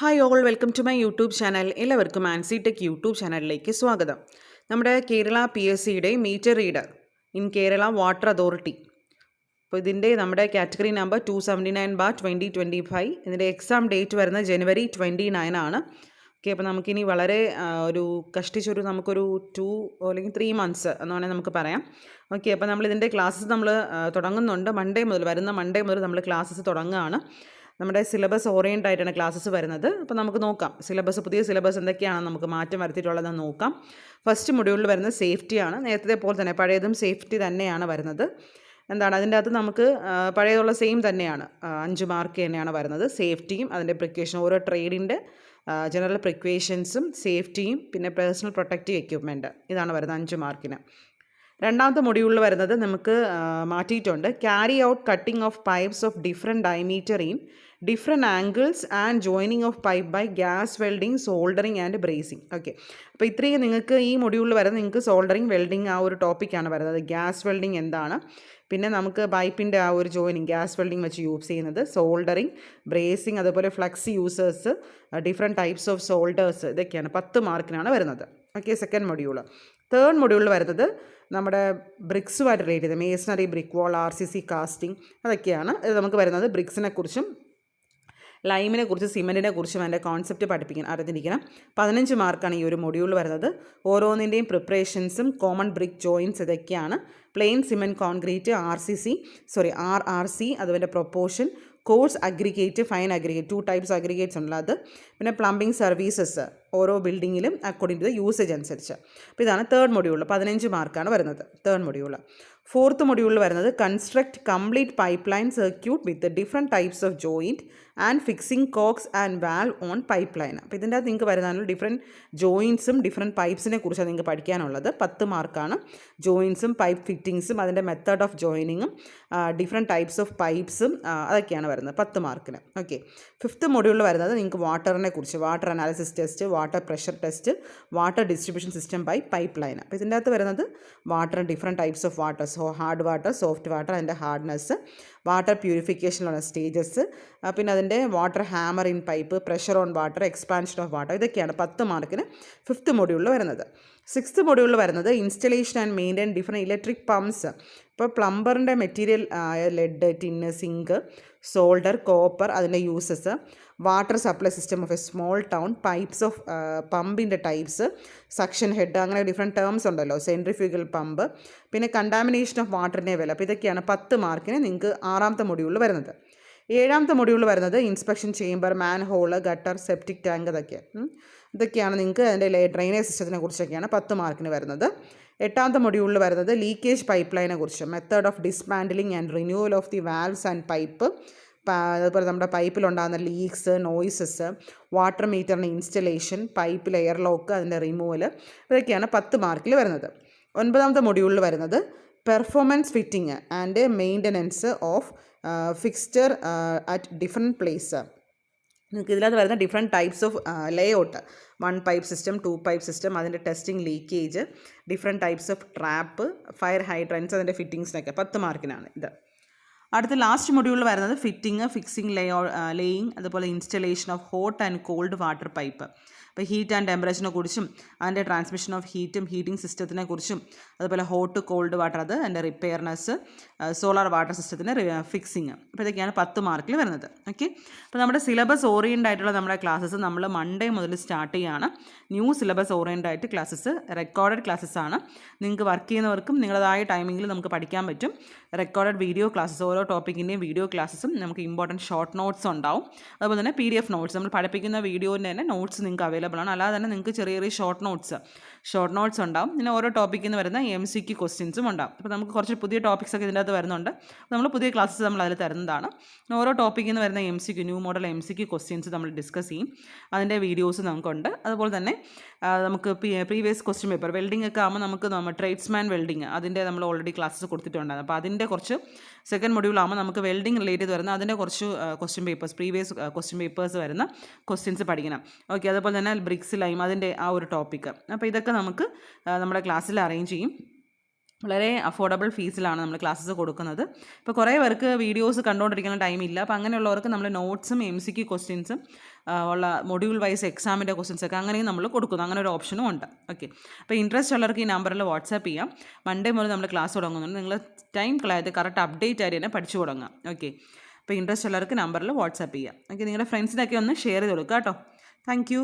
Hi all welcome to my YouTube channel. എല്ലാവർക്കും Ancy tech YouTube ചാനലിലേക്ക് സ്വാഗതം. നമ്മുടെ കേരള PSCയുടെ meter reader in Kerala water authority, അപ്പോൾ ഇതിൻ്റെ നമ്മുടെ കാറ്റഗറി നമ്പർ 279/2025. ഇതിൻ്റെ എക്സാം ഡേറ്റ് വരുന്നത് January 29 ആണ്. ഓക്കെ, അപ്പോൾ നമുക്കിനി വളരെ കഷ്ടിച്ചൊരു നമുക്കൊരു 2 അല്ലെങ്കിൽ 3 months എന്ന് വേണമെങ്കിൽ നമുക്ക് പറയാം. ഓക്കെ, അപ്പോൾ നമ്മളിതിൻ്റെ ക്ലാസ്സസ് നമ്മൾ തുടങ്ങുന്നുണ്ട്. വരുന്ന മൺഡേ മുതൽ നമ്മൾ ക്ലാസ്സസ് തുടങ്ങുകയാണ്. നമ്മുടെ സിലബസ് ഓറിയൻ്റ് ആയിട്ടാണ് ക്ലാസ്സസ് വരുന്നത്. അപ്പോൾ നമുക്ക് നോക്കാം പുതിയ സിലബസ് എന്തൊക്കെയാണ് നമുക്ക് മാറ്റം വരുത്തിയിട്ടുള്ളതെന്ന് നോക്കാം. ഫസ്റ്റ് മൊഡ്യൂളിൽ വരുന്നത് സേഫ്റ്റിയാണ്. നേരത്തെ പോലെ തന്നെ പഴയതും സേഫ്റ്റി തന്നെയാണ് വരുന്നത്. എന്താണ് അതിൻ്റെ അകത്ത് നമുക്ക് പഴയതുള്ള സെയിം തന്നെയാണ്, 5 മാർക്ക് തന്നെയാണ് വരുന്നത്. സേഫ്റ്റിയും അതിൻ്റെ പ്രിക്വേഷൻ, ഓരോ ട്രേഡിൻ്റെ ജനറൽ പ്രിക്വേഷൻസും സേഫ്റ്റിയും പിന്നെ പേഴ്സണൽ പ്രൊട്ടക്റ്റീവ് എക്യുപ്മെൻറ്റ്, ഇതാണ് വരുന്നത് 5 മാർക്കിന്. രണ്ടാമത്തെ മൊഡ്യൂളിൽ വരുന്നത് നമുക്ക് മാറ്റിയിട്ടുണ്ട്. Carry out cutting of pipes of different diameter in different angles and joining of pipe by gas welding, soldering and brazing. Okay, അപ്പോൾ ഇത്രയും നിങ്ങൾക്ക് ഈ മൊഡ്യൂളിൽ വരുന്നത് നിങ്ങൾക്ക് സോൾഡറിങ്, വെൽഡിങ് ആ ഒരു ടോപ്പിക്കാണ് വരുന്നത്. ഗ്യാസ് വെൽഡിങ് എന്താണ്, പിന്നെ നമുക്ക് പൈപ്പിൻ്റെ ആ ഒരു ജോയിനിങ് ഗ്യാസ് വെൽഡിങ് വെച്ച് യൂസ് ചെയ്യുന്നത്, സോൾഡറിങ്, ബ്രേസിങ്, അതുപോലെ flux users, different types of solders, ഇതൊക്കെയാണ് 10 മാർക്കിനാണ് വരുന്നത്. Okay, second module. തേർഡ് മൊഡ്യൂളിൽ വരുന്നത് നമ്മുടെ ബ്രിക്സുമായിട്ട് റിലേറ്റ് ചെയ്ത് മേസണറി, ബ്രിക്ക് വാൾ, RCC കാസ്റ്റിംഗ്, അതൊക്കെയാണ് ഇത് നമുക്ക് വരുന്നത്. ബ്രിക്സിനെ കുറിച്ചും ലൈമിനെ കുറിച്ച്, സിമെൻറ്റിനെ കുറിച്ചും അതിൻ്റെ കോൺസെപ്റ്റ് അറിഞ്ഞിരിക്കണം. 15 മാർക്കാണ് ഈ ഒരു മൊഡ്യൂൾ വരുന്നത്. ഓരോന്നിൻ്റെയും പ്രിപ്പറേഷൻസും കോമൺ ബ്രിക്ക് ജോയിൻസ് ഇതൊക്കെയാണ്. പ്ലെയിൻ സിമെൻറ്റ് കോൺക്രീറ്റ്, RRC, അതുപോലെ proportion, coarse aggregate, fine aggregate, 2 types aggregates ഉള്ളത് അത്. പിന്നെ പ്ലംബിംഗ് സർവീസസ് ഓരോ ബിൽഡിങ്ങിലും അക്കോർഡിംഗ് ടു ദ യൂസേജ് അനുസരിച്ച്. അപ്പോൾ ഇതാണ് തേർഡ് മൊഡ്യൂൾ. 15 മാർക്കാണ് വരുന്നത് തേർഡ് മൊഡ്യൂൾ. ഫോർത്ത് മൊഡ്യൂളിൽ വരുന്നത് construct complete pipeline circuit with different types of joint and fixing cocks and valve on pipe line. അപ്പോൾ ഇതിൻ്റെ അകത്ത് നിങ്ങൾക്ക് വരുന്നതിനുള്ള ഡിഫറെൻറ്റ് ജോയിൻസും ഡിഫറെൻറ്റ് പൈപ്സിനെ കുറിച്ചാണ് നിങ്ങൾക്ക് പഠിക്കാനുള്ളത്. 10 മാർക്കാണ്. ജോയിൻസും പൈപ്പ് ഫിറ്റിങ്സും അതിൻ്റെ മെത്തേഡ് ഓഫ് ജോയിനിങ്ങും ഡിഫറെൻറ്റ് ടൈപ്സ് ഓഫ് പൈപ്സും അതൊക്കെയാണ് വരുന്നത് 10 മാർക്കിന്. ഓക്കെ, ഫിഫ്ത്ത് മൊഡ്യൂളിൽ വരുന്നത് നിങ്ങൾക്ക് വാട്ടറിനെ കുറിച്ച്, water analysis test, water pressure test, water distribution system by pipe line. അപ്പോൾ ഇതിൻ്റെ അകത്ത് വരുന്നത് water, different types of water, hard water, soft water, അതിൻ്റെ ഹാർഡ്നെസ്, വാട്ടർ പ്യൂരിഫിക്കേഷനുള്ള സ്റ്റേജസ്, പിന്നെ അതിൻ്റെ water hammer in pipe, pressure on water, expansion of water, ഇതൊക്കെയാണ് 10 മാർക്കിന് ഫിഫ്ത്ത് മൊഡ്യൂളിൽ വരുന്നത്. സിക്സ്ത് മൊഡ്യൂളിൽ വരുന്നത് installation and maintain different electric pumps. ഇപ്പോൾ പ്ലംബറിൻ്റെ material lead, tin, zinc, solder, copper, അതിൻ്റെ uses, water supply system of a small town, pipes of പമ്പിൻ്റെ ടൈപ്സ്, സക്ഷൻ ഹെഡ്, അങ്ങനെ ഡിഫറെൻറ്റ് ടേംസ് ഉണ്ടല്ലോ, സെൻട്രിഫ്യൂഗൽ പമ്പ്, പിന്നെ കണ്ടാമിനേഷൻ ഓഫ് വാട്ടറിൻ്റെ വില. അപ്പോൾ ഇതൊക്കെയാണ് 10 മാർക്കിന് നിങ്ങൾക്ക് ആറാമത്തെ മൊഡ്യൂളിൽ വരുന്നത്. ഏഴാമത്തെ മൊഡ്യൂളിൽ വരുന്നത് ഇൻസ്പെക്ഷൻ ചേംബർ, മാൻ ഹോള്, ഗട്ടർ, സെപ്റ്റിക് ടാങ്ക്, ഇതൊക്കെയാണ് നിങ്ങൾക്ക് അതിൻ്റെ ഡ്രെയിനേജ് സിസ്റ്റത്തിനെ കുറിച്ചൊക്കെയാണ് 10 മാർക്കിന് വരുന്നത്. എട്ടാമത്തെ മൊഡ്യൂളിൽ വരുന്നത് ലീക്കേജ് പൈപ്പ് ലൈനെ കുറിച്ച്, method of dismantling and renewal of the valves and pipe, അതുപോലെ നമ്മുടെ പൈപ്പിലുണ്ടാകുന്ന ലീക്സ്, നോയ്സസ്, വാട്ടർ മീറ്ററിൻ്റെ ഇൻസ്റ്റലേഷൻ, പൈപ്പിൽ എയർ ലോക്ക്, അതിൻ്റെ റിമൂവൽ, ഇതൊക്കെയാണ് 10 മാർക്കിൽ വരുന്നത്. ഒൻപതാമത്തെ മൊഡ്യൂളിൽ വരുന്നത് performance fitting and maintenance of fixture at different place. നിങ്ങൾക്ക് ഇതിനകത്ത് വരുന്ന different types of layout, 1 pipe system, 2 pipe system, അതിൻ്റെ testing, leakage, different types of trap, fire hydrants, അതിൻ്റെ ഫിറ്റിങ്സിനൊക്കെ 10 മാർക്കിനാണ് ഇത്. അടുത്ത ലാസ്റ്റ് മൊഡ്യൂളിൽ വരുന്നത് ഫിക്സിംഗ്, ലേയിങ്, അതുപോലെ installation of hot and called water pipe. അപ്പോൾ ഹീറ്റ് ആൻഡ് ടെമ്പറേച്ചറിനെ കുറിച്ചും അതിൻ്റെ ട്രാൻസ്മിഷൻ ഓഫ് ഹീറ്റിംഗ് സിസ്റ്റത്തിനെ കുറിച്ചും, അതുപോലെ ഹോട്ട് കോൾഡ് വാട്ടർ, അത് അതിൻ്റെ റിപ്പയർനെസ്, സോളാർ വാട്ടർ സിസ്റ്റത്തിൻ്റെ ഫിക്സിങ്. അപ്പോൾ ഇതൊക്കെയാണ് 10 മാർക്കിൽ വരുന്നത്. ഓക്കെ, അപ്പോൾ നമ്മുടെ സിലബസ് ഓറിയൻ്റ് ആയിട്ടുള്ള നമ്മുടെ ക്ലാസ്സസ് നമ്മൾ മൺഡേ മുതൽ സ്റ്റാർട്ട് ചെയ്യുകയാണ്. ന്യൂ സിലബസ് ഓറിയൻ്റ് ആയിട്ട് ക്ലാസ്സസ്, റെക്കോർഡഡ് ക്ലാസ്സസ് ആണ്. നിങ്ങൾക്ക് വർക്ക് ചെയ്യുന്നവർക്കും നിങ്ങളതായ ടൈമിങ്ങിൽ നമുക്ക് പഠിക്കാൻ പറ്റും. റെക്കോർഡഡ് വീഡിയോ ക്ലാസ്സസ്, ഓരോ ടോപ്പിക്കിൻ്റെയും വീഡിയോ ക്ലാസ്സസും, നമുക്ക് ഇമ്പോർട്ടൻറ്റ് ഷോർട്ട് നോട്ട്സ് ഉണ്ടാവും. അതുപോലെ തന്നെ PDF നോട്ട്സ്, നമ്മൾ പഠിപ്പിക്കുന്ന വീഡിയോൻ്റെ തന്നെ നോട്ട്സ് നിങ്ങൾക്ക് അവൈലബിൾ ആണ്. അല്ലാതെ തന്നെ നിങ്ങൾക്ക് ചെറിയ ചെറിയ ഷോർട്ട് നോട്ട്സ് ഉണ്ടാവും. പിന്നെ ഓരോ ടോപ്പിക്കിൽ നിന്ന് വരുന്ന MCQ ക്വസ്റ്റ്യൻസും ഉണ്ടാവും. അപ്പോൾ നമുക്ക് കുറച്ച് പുതിയ ടോപ്പിക്സ് ഒക്കെ ഇതിൻ്റെ അകത്ത് വരുന്നുണ്ട്. നമ്മൾ പുതിയ ക്ലാസ്സസ് നമ്മൾ അതിൽ തരുന്നതാണ്. ഓരോ ടോപ്പിക്കിൽ നിന്ന് വരുന്ന ന്യൂ മോഡൽ MCQ ക്വസ്റ്റ്യൻസ് നമ്മൾ ഡിസ്കസ് ചെയ്യും. അതിൻ്റെ വീഡിയോസ് നമുക്കുണ്ട്. അതുപോലെ തന്നെ നമുക്ക് പ്രീവിയസ് ക്വസ്റ്റ്യൻ പേപ്പർ, വെൽഡിംഗ് ഒക്കെ ആകുമ്പോൾ നമുക്ക് ട്രേഡ്സ്മാൻ വെൽഡിംഗ്, അതിൻ്റെ നമ്മൾ ഓൾറെഡി ക്ലാസ്സസ് കൊടുത്തിട്ടുണ്ടായിരുന്നു. അപ്പോൾ അതിൻ്റെ കുറച്ച് സെക്കൻഡ് മൊഡ്യൂൾ ആകുമ്പോൾ നമുക്ക് വെൽഡിംഗ് റിലേറ്റ് ചെയ്ത് വരുന്ന അതിൻ്റെ കുറച്ച് പ്രീവിയസ് ക്വസ്റ്റ്യൻ പേപ്പേഴ്സ് വരുന്ന ക്വസ്റ്റ്യൻസ് പഠിക്കണം. ഓക്കെ, അതുപോലെ തന്നെ ബ്രിക്സ്, ലൈം, അതിൻ്റെ ആ ഒരു ടോപ്പിക്ക്. അപ്പോൾ ഇതൊക്കെ നമുക്ക് നമ്മുടെ ക്ലാസ്സിൽ അറേഞ്ച് ചെയ്യും. വളരെ അഫോർഡബിൾ ഫീസിലാണ് നമ്മൾ ക്ലാസ്സസ് കൊടുക്കുന്നത്. ഇപ്പോൾ കുറേ പേർക്ക് വീഡിയോസ് കണ്ടുകൊണ്ടിരിക്കുന്ന ടൈമില്ല. അപ്പോൾ അങ്ങനെയുള്ളവർക്ക് നമ്മൾ നോട്ട്സും MCQ ക്വസ്റ്റ്യൻസും ഉള്ള മൊഡ്യൂൾ വൈസ് എക്സാമിൻ്റെ ക്വസ്റ്റ്യൻസൊക്കെ അങ്ങനെയും നമ്മൾ കൊടുക്കുന്നു. അങ്ങനെ ഒരു ഓപ്ഷനും ഉണ്ട്. ഓക്കെ, അപ്പോൾ ഇൻട്രസ്റ്റ് ഉള്ളവർക്ക് ഈ നമ്പറിൽ വാട്സാപ്പ് ചെയ്യാം. മൺഡേ മുതൽ നമ്മൾ ക്ലാസ് തുടങ്ങുന്നുണ്ട്. നിങ്ങൾ ടൈം കളയാതെ കറക്റ്റ് അപ്ഡേറ്റ് ആയിട്ട് തന്നെ പഠിച്ചു തുടങ്ങാം. ഓക്കെ, അപ്പോൾ ഇൻട്രസ്റ്റ് ഉള്ളവർക്ക് നമ്പറിൽ വാട്സാപ്പ് ചെയ്യാം. ഓക്കെ, നിങ്ങളുടെ ഫ്രണ്ട്സിനൊക്കെ ഒന്ന് ഷെയർ ചെയ്ത് കൊടുക്കുക കേട്ടോ. താങ്ക്